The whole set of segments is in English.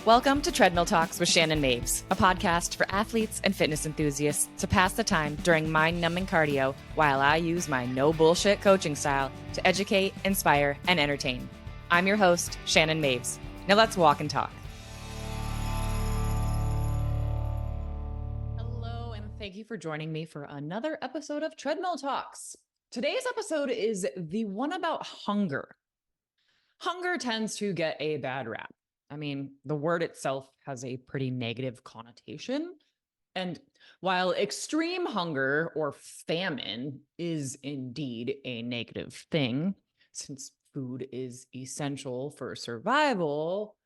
Welcome to Treadmill Talks with Shannon Maves, a podcast for athletes and fitness enthusiasts to pass the time during mind-numbing cardio while I use my no-bullshit coaching style to educate, inspire, and entertain. I'm your host, Shannon Maves. Now let's walk and talk. Hello, and thank you for joining me for another episode of Treadmill Talks. Today's episode is the one about hunger. Hunger tends to get a bad rap. I mean, the word itself has a pretty negative connotation. And while extreme hunger or famine is indeed a negative thing, since food is essential for survival,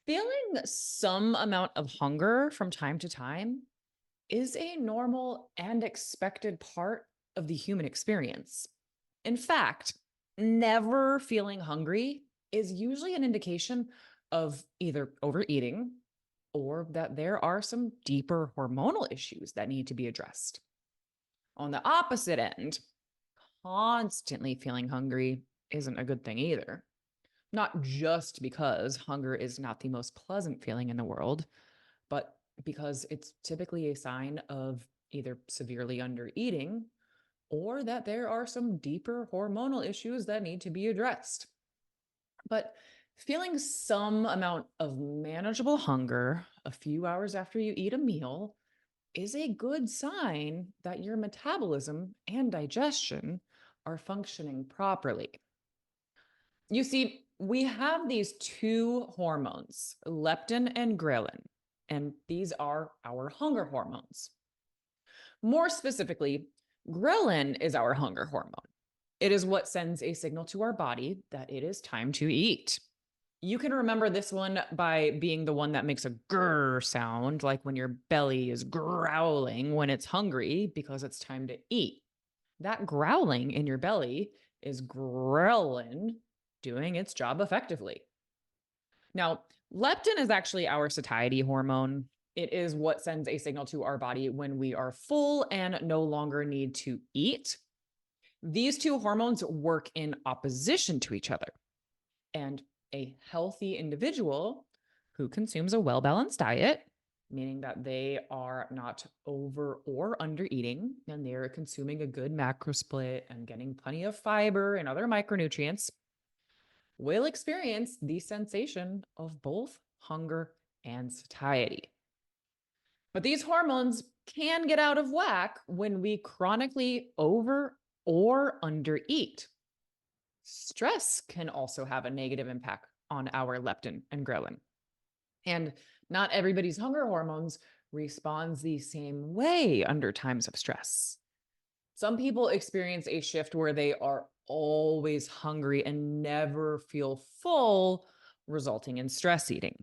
feeling some amount of hunger from time to time is a normal and expected part of the human experience. In fact, never feeling hungry is usually an indication of either overeating or that there are some deeper hormonal issues that need to be addressed. On the opposite end, constantly feeling hungry isn't a good thing either. Not just because hunger is not the most pleasant feeling in the world, but because it's typically a sign of either severely undereating or that there are some deeper hormonal issues that need to be addressed. But feeling some amount of manageable hunger a few hours after you eat a meal is a good sign that your metabolism and digestion are functioning properly. You see, we have these two hormones, leptin and ghrelin, and these are our hunger hormones. More specifically, ghrelin is our hunger hormone. It is what sends a signal to our body that it is time to eat. You can remember this one by being the one that makes a grrr sound, like when your belly is growling when it's hungry because it's time to eat. That growling in your belly is ghrelin doing its job effectively. Now, leptin is actually our satiety hormone. It is what sends a signal to our body when we are full and no longer need to eat. These two hormones work in opposition to each other. And a healthy individual who consumes a well-balanced diet, meaning that they are not over or under eating, and they're consuming a good macro split and getting plenty of fiber and other micronutrients, will experience the sensation of both hunger and satiety. But these hormones can get out of whack when we chronically over or undereat. Stress can also have a negative impact on our leptin and ghrelin. And not everybody's hunger hormones responds the same way under times of stress. Some people experience a shift where they are always hungry and never feel full, resulting in stress eating,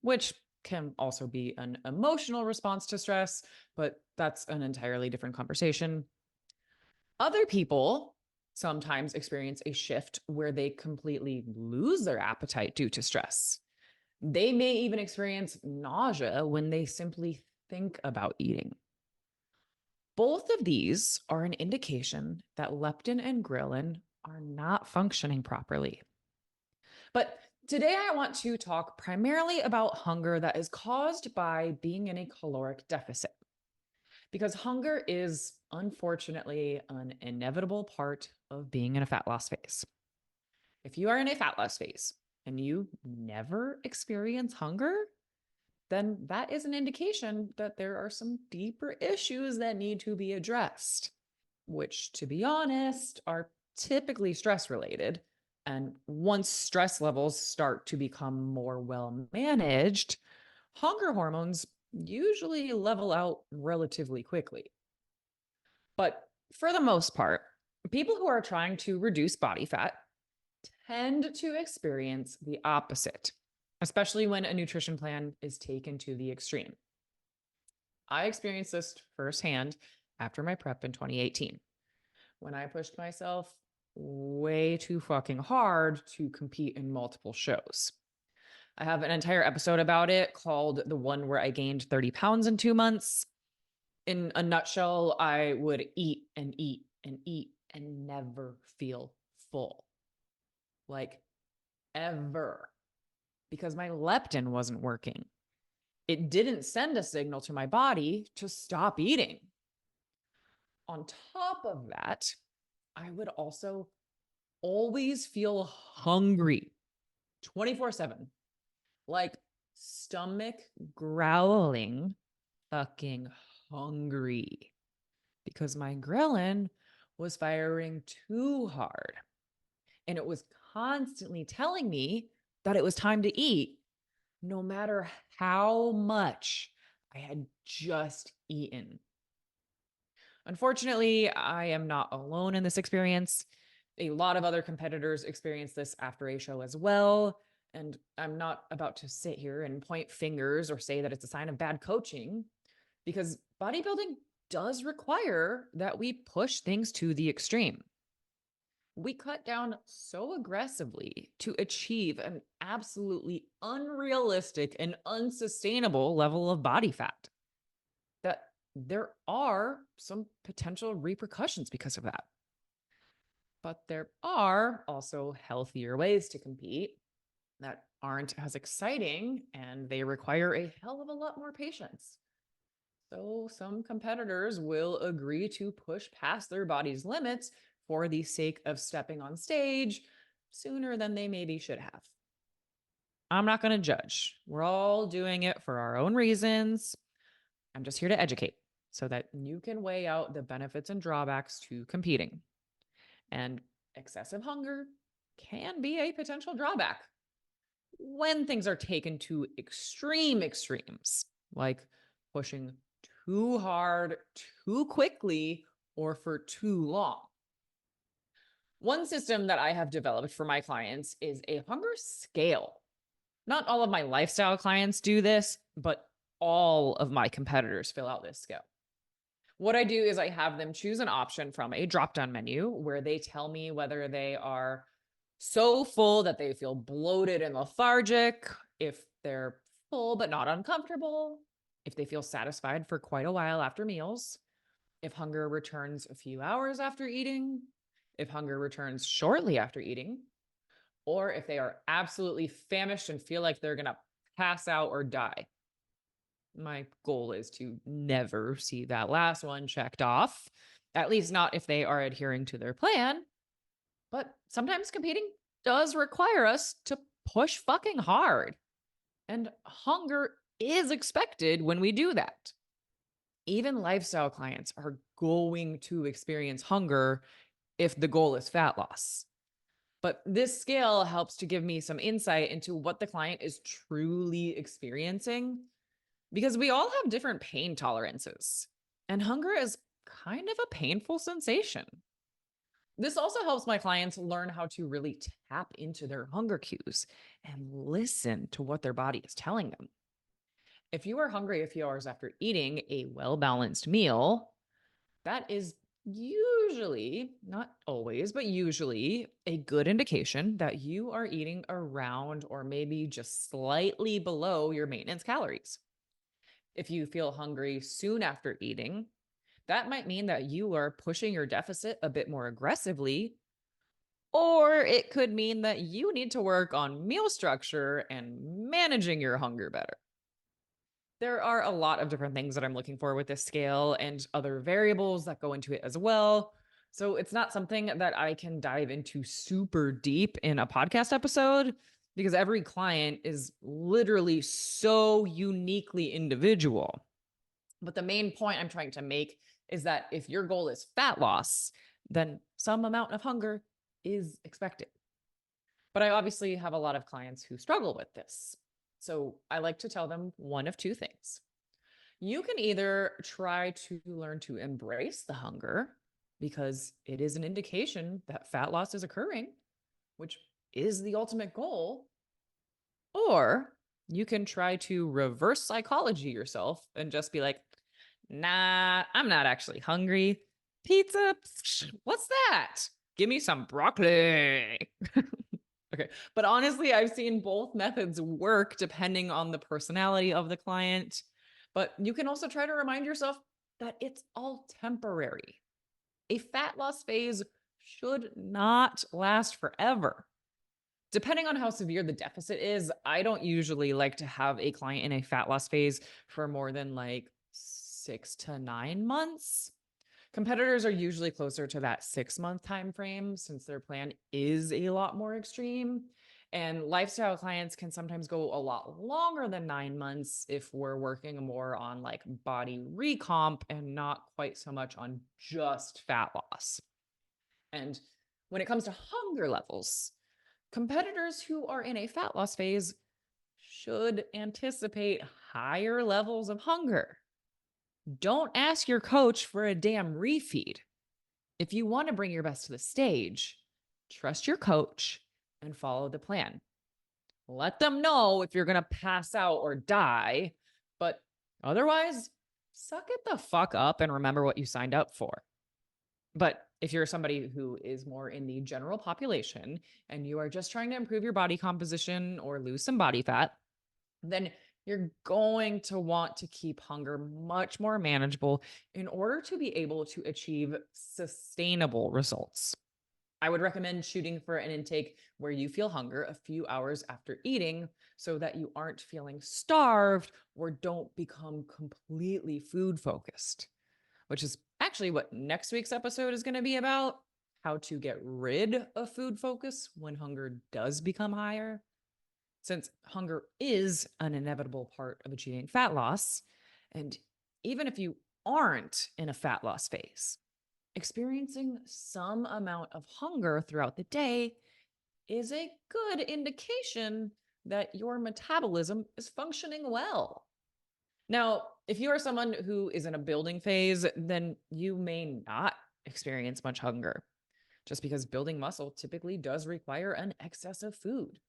which can also be an emotional response to stress, but that's an entirely different conversation. Other people sometimes experience a shift where they completely lose their appetite due to stress. They may even experience nausea when they simply think about eating. Both of these are an indication that leptin and ghrelin are not functioning properly. But today I want to talk primarily about hunger that is caused by being in a caloric deficit. Because hunger is unfortunately an inevitable part of being in a fat loss phase. If you are in a fat loss phase and you never experience hunger, then that is an indication that there are some deeper issues that need to be addressed, which, to be honest, are typically stress related. And once stress levels start to become more well managed, hunger hormones usually level out relatively quickly. But for the most part, people who are trying to reduce body fat tend to experience the opposite, especially when a nutrition plan is taken to the extreme. I experienced this firsthand after my prep in 2018, when I pushed myself way too fucking hard to compete in multiple shows. I have an entire episode about it called the one where I gained 30 pounds in 2 months. In a nutshell, I would eat and eat and eat and never feel full. Like ever. because my leptin wasn't working. It didn't send a signal to my body to stop eating. On top of that, I would also always feel hungry 24/7, like stomach growling, fucking hungry, because my ghrelin was firing too hard. And it was constantly telling me that it was time to eat, no matter how much I had just eaten. Unfortunately, I am not alone in this experience. A lot of other competitors experience this after a show as well. And I'm not about to sit here and point fingers or say that it's a sign of bad coaching, because bodybuilding does require that we push things to the extreme. We cut down so aggressively to achieve an absolutely unrealistic and unsustainable level of body fat that there are some potential repercussions because of that. But there are also healthier ways to compete that aren't as exciting, and they require a hell of a lot more patience. So some competitors will agree to push past their body's limits for the sake of stepping on stage sooner than they maybe should have. I'm not going to judge. We're all doing it for our own reasons. I'm just here to educate so that you can weigh out the benefits and drawbacks to competing. And excessive hunger can be a potential drawback when things are taken to extremes, like pushing too hard, too quickly, or for too long. One system that I have developed for my clients is a hunger scale. Not all of my lifestyle clients do this, but all of my competitors fill out this scale. What I do is I have them choose an option from a drop-down menu where they tell me whether they are so full that they feel bloated and lethargic, if they're full but not uncomfortable, if they feel satisfied for quite a while after meals, if hunger returns a few hours after eating, if hunger returns shortly after eating, or if they are absolutely famished and feel like they're going to pass out or die. My goal is to never see that last one checked off, at least not if they are adhering to their plan. But sometimes competing does require us to push fucking hard. And hunger is expected when we do that. Even lifestyle clients are going to experience hunger if the goal is fat loss. But this scale helps to give me some insight into what the client is truly experiencing, because we all have different pain tolerances, and hunger is kind of a painful sensation. This also helps my clients learn how to really tap into their hunger cues and listen to what their body is telling them. If you are hungry a few hours after eating a well-balanced meal, that is usually, not always, but usually a good indication that you are eating around or maybe just slightly below your maintenance calories. If you feel hungry soon after eating, that might mean that you are pushing your deficit a bit more aggressively, or it could mean that you need to work on meal structure and managing your hunger better. There are a lot of different things that I'm looking for with this scale and other variables that go into it as well. So it's not something that I can dive into super deep in a podcast episode, because every client is literally so uniquely individual. But the main point I'm trying to make is that if your goal is fat loss, then some amount of hunger is expected. But I obviously have a lot of clients who struggle with this. So I like to tell them one of two things. You can either try to learn to embrace the hunger, because it is an indication that fat loss is occurring, which is the ultimate goal. Or you can try to reverse psychology yourself and just be like, nah, I'm not actually hungry. Pizza? What's that? Give me some broccoli. Okay. But honestly, I've seen both methods work depending on the personality of the client. But you can also try to remind yourself that it's all temporary. A fat loss phase should not last forever. Depending on how severe the deficit is, I don't usually like to have a client in a fat loss phase for more than like 6 to 9 months. Competitors are usually closer to that 6 month time frame since their plan is a lot more extreme. And lifestyle clients can sometimes go a lot longer than 9 months if we're working more on like body recomp and not quite so much on just fat loss. And when it comes to hunger levels, competitors who are in a fat loss phase should anticipate higher levels of hunger. Don't ask your coach for a damn refeed. If you want to bring your best to the stage, trust your coach and follow the plan. Let them know if you're going to pass out or die, but otherwise, suck it the fuck up and remember what you signed up for. But if you're somebody who is more in the general population and you are just trying to improve your body composition or lose some body fat, then you're going to want to keep hunger much more manageable in order to be able to achieve sustainable results. I would recommend shooting for an intake where you feel hunger a few hours after eating so that you aren't feeling starved or don't become completely food focused, which is actually what next week's episode is going to be about: how to get rid of food focus when hunger does become higher. Since hunger is an inevitable part of achieving fat loss, and even if you aren't in a fat loss phase, experiencing some amount of hunger throughout the day is a good indication that your metabolism is functioning well. Now, if you are someone who is in a building phase, then you may not experience much hunger, just because building muscle typically does require an excess of food.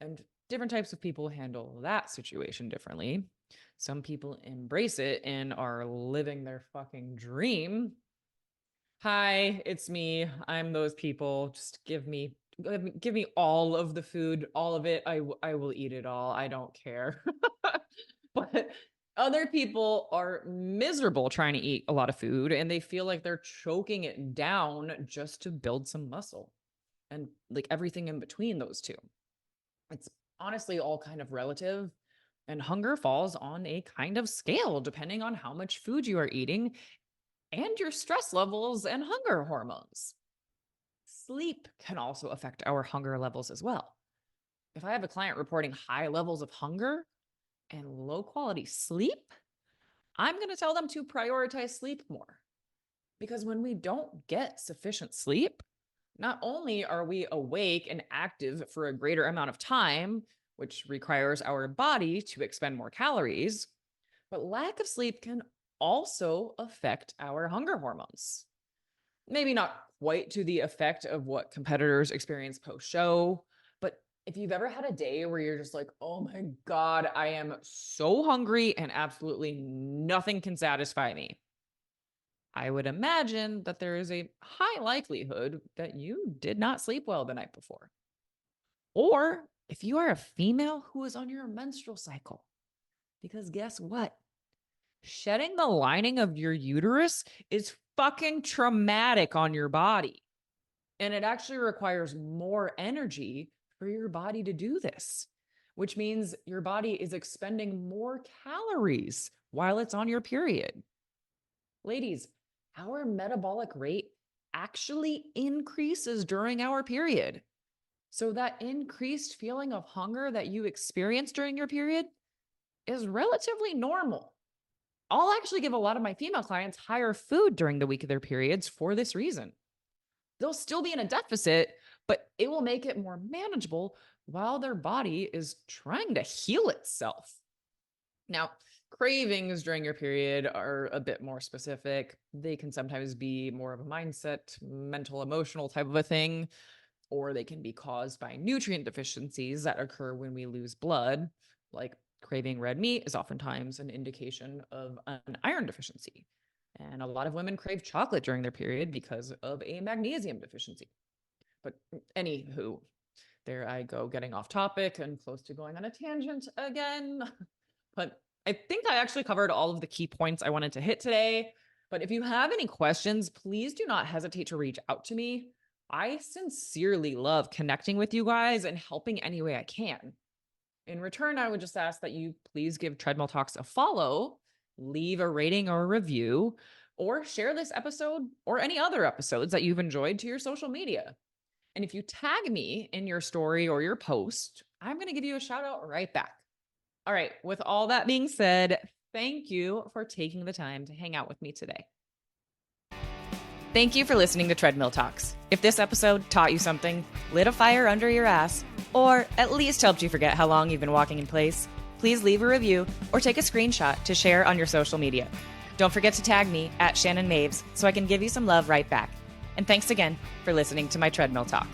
And different types of people handle that situation differently. Some people embrace it and are living their fucking dream. Hi, it's me. I'm those people. Just give me all of the food, all of it. I will eat it all. I don't care. But other people are miserable trying to eat a lot of food and they feel like they're choking it down just to build some muscle, and like everything in between those two. It's honestly all kind of relative, and hunger falls on a kind of scale depending on how much food you are eating and your stress levels and hunger hormones. Sleep can also affect our hunger levels as well. If I have a client reporting high levels of hunger and low quality sleep, I'm going to tell them to prioritize sleep more. Because when we don't get sufficient sleep, not only are we awake and active for a greater amount of time, which requires our body to expend more calories, but lack of sleep can also affect our hunger hormones. Maybe not quite to the effect of what competitors experience post show, but if you've ever had a day where you're just like, oh my God, I am so hungry and absolutely nothing can satisfy me, I would imagine that there is a high likelihood that you did not sleep well the night before. Or if you are a female who is on your menstrual cycle, because guess what? Shedding the lining of your uterus is fucking traumatic on your body. And it actually requires more energy for your body to do this, which means your body is expending more calories while it's on your period. Ladies, our metabolic rate actually increases during our period. So that increased feeling of hunger that you experience during your period is relatively normal. I'll actually give a lot of my female clients higher food during the week of their periods for this reason. They'll still be in a deficit, but it will make it more manageable while their body is trying to heal itself. Now, cravings during your period are a bit more specific. They can sometimes be more of a mindset, mental, emotional type of a thing, or they can be caused by nutrient deficiencies that occur when we lose blood. Like craving red meat is oftentimes an indication of an iron deficiency. And a lot of women crave chocolate during their period because of a magnesium deficiency. But anywho, there I go, getting off topic and close to going on a tangent again. But I think I actually covered all of the key points I wanted to hit today. But if you have any questions, please do not hesitate to reach out to me. I sincerely love connecting with you guys and helping any way I can. In return, I would just ask that you please give Treadmill Talks a follow, leave a rating or a review, or share this episode or any other episodes that you've enjoyed to your social media. And if you tag me in your story or your post, I'm going to give you a shout out right back. All right, with all that being said, thank you for taking the time to hang out with me today. Thank you for listening to Treadmill Talks. If this episode taught you something, lit a fire under your ass, or at least helped you forget how long you've been walking in place, please leave a review or take a screenshot to share on your social media. Don't forget to tag me at Shannon Maves so I can give you some love right back. And thanks again for listening to my Treadmill Talk.